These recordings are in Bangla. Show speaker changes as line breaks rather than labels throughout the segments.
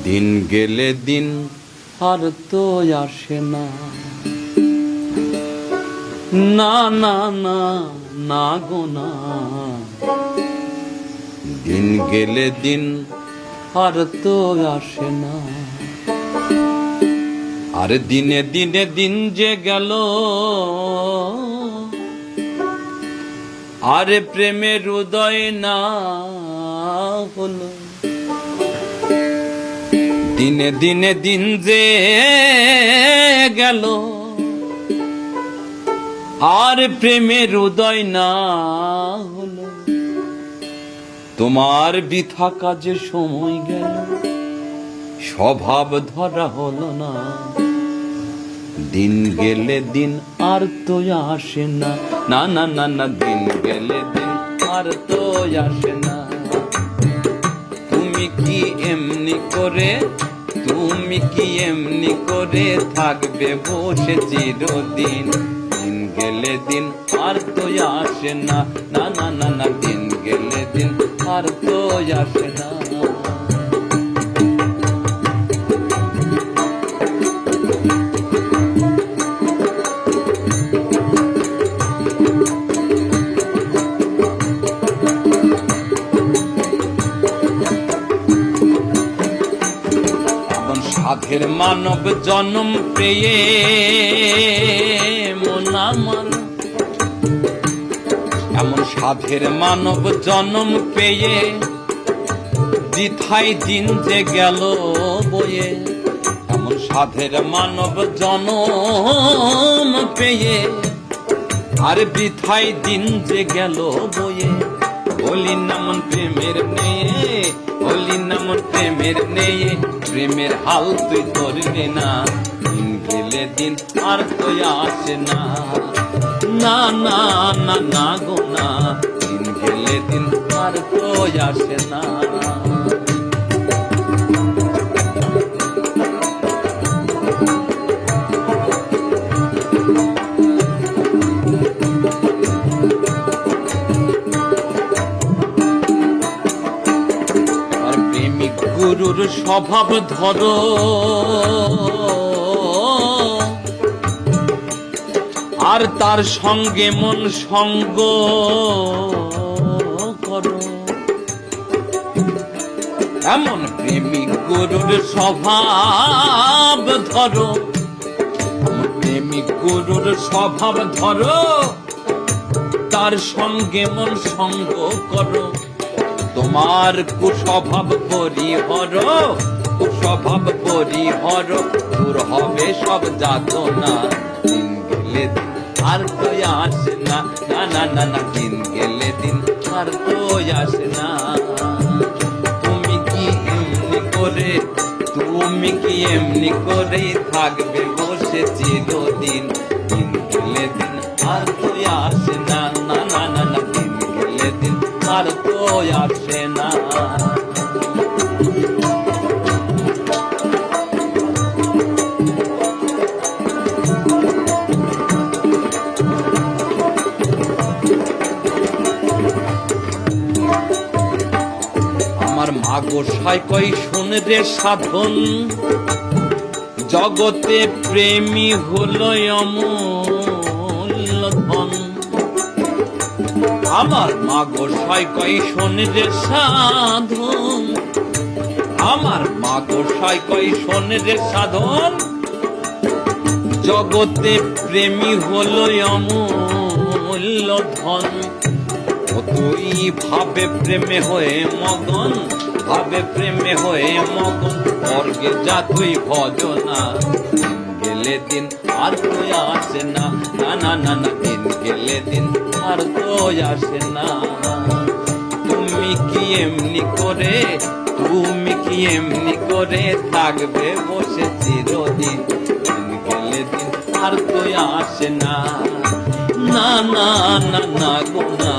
দিন গেলে দিন আর তো আসে না, না না না না গো না। দিন গেলে দিন আর তো আসে না। আর দিনে দিনে দিন যে গেল, আরে প্রেমের উদয় না হলো। দিনে দিনে দিন যে গেল, আর প্রেমের উদয় না হলো। তোমার বৃথা কাজে সময় গেল, স্বভাব ধরা হলো না। দিন গেলে দিন আর তো আসে না, না না না না। দিন গেলে দিন আর তো আসে না। তুমি কি এমনি করে, তুমি কি এমনি করে থাকবে বসে চিরদিন? দিন গেলে দিন আর তো আসে না, না না না না। দিন গেলে দিন আর তো আসে না। সাধের মানব জন্ম পেয়ে মন আমার, এমন সাধের মানব জন্ম পেয়ে বৃথাই দিন যে গেল বয়ে। এমন সাধের মানব জন্ম পেয়ে আর বৃথাই দিন যে গেল বয়ে। বলি নামন প্রেমের নেয়ে, বলি নামন প্রেমের নেয়ে, প্রেমের হাল তুই ধরবি না। দিন গেলে দিন আর তো আসে না, না না না না গো না। দিন গেলে দিন আর তো আসে না। গুরুর স্বভাব ধরো, আর তার সঙ্গে মন সঙ্গ করো। এমন প্রেমিক গুরুর স্বভাব ধরো, প্রেমিক গুরুর স্বভাব ধরো, তার সঙ্গে মন সঙ্গ করো। তোমার কুস্বভাব পরিহর, কুস্বভাব পরিহর, দূর হবে সব যাতনা। দিন গেলে দিন আর তো আসে না, না না না না। দিন গেলে দিন আর তো আসে না। তুমি কি এমনি করে, তুমি কি এমনি করে থাকবে বসে চিরদিন? দিন গেলে দিন আর তো আসে না, না না না না। দিন গেলে দিন আর তো আসে না। আমার মা গোসাই কই শোন রে সাধন, জগতে প্রেমী হলো অমূল্য ধন। আমার মা গোসাই কই শোন রে সাধন, আমার মা গোসাই কই শোন রে সাধন, জগতে প্রেমী হলো অমূল্য ধন। তুই ভাবে প্রেমে হয়ে মগন, ভাবে প্রেমে হয়ে মগন, স্বর্গে যা তুই ভজনা। দিন গেলে দিন আর তো আসে না, না না না না। দিন গেলে দিন আর তো আসে না। তুমি কি এমনি করে, তুমি কি এমনি করে থাকবে বসে চিরদিন? দিন গেলে দিন আর তো আসে না, না না না না গো না।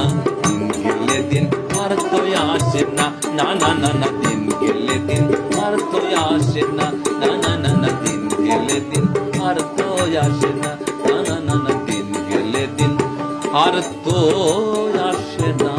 দিন গেলে দিন আর তো আসে না, না না না না। দিন গেলে দিন আর তো আসে না, না না না না। দিন গেলে দিন আর তো আসে না, না না না না। দিন গেলে দিন আর তো আসে না।